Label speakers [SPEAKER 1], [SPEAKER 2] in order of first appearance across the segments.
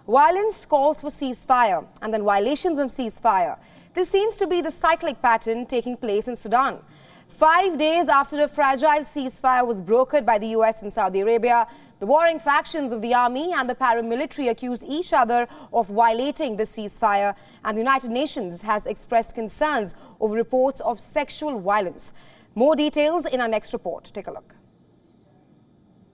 [SPEAKER 1] Violence calls for ceasefire and then violations of ceasefire. This seems to be the cyclic pattern taking place in Sudan. 5 days after a fragile ceasefire was brokered by the US and Saudi Arabia, the warring factions of the army and the paramilitary accused each other of violating the ceasefire, and the United Nations has expressed concerns over reports of sexual violence. More details in our next report. Take a look.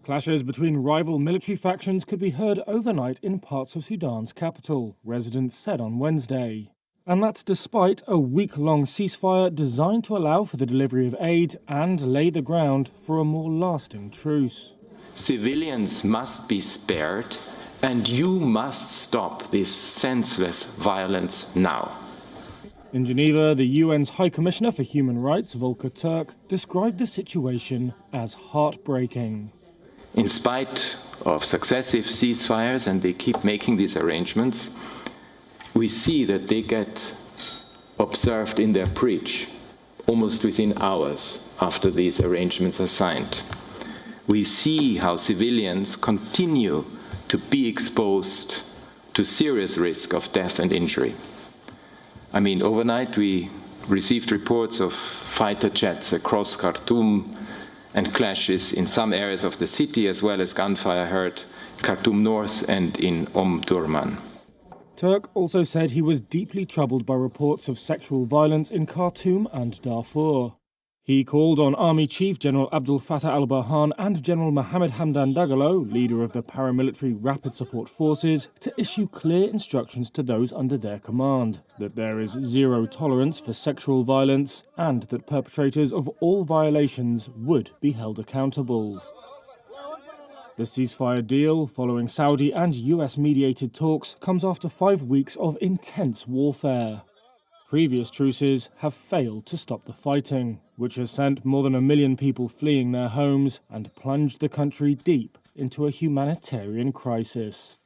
[SPEAKER 2] Clashes between rival military factions could be heard overnight in parts of Sudan's capital, residents said on Wednesday. And that's despite a week-long ceasefire designed to allow for the delivery of aid and lay the ground for a more lasting truce.
[SPEAKER 3] Civilians must be spared, and you must stop this senseless violence now.
[SPEAKER 2] In Geneva, the UN's High Commissioner for Human Rights, Volker Turk, described the situation as heartbreaking.
[SPEAKER 3] In spite of successive ceasefires, and they keep making these arrangements, we see that they get observed in their breach almost within hours after these arrangements are signed. We see how civilians continue to be exposed to serious risk of death and injury. I mean, overnight we received reports of fighter jets across Khartoum and clashes in some areas of the city, as well as gunfire heard in Khartoum North and in Durman.
[SPEAKER 2] Turk also said he was deeply troubled by reports of sexual violence in Khartoum and Darfur. He called on Army Chief General Abdel Fattah al-Burhan and General Mohammed Hamdan Dagalo, leader of the paramilitary Rapid Support Forces, to issue clear instructions to those under their command, that there is zero tolerance for sexual violence and that perpetrators of all violations would be held accountable. The ceasefire deal, following Saudi and US-mediated talks, comes after 5 weeks of intense warfare. Previous truces have failed to stop the fighting, which has sent more than 1 million people fleeing their homes and plunged the country deep into a humanitarian crisis.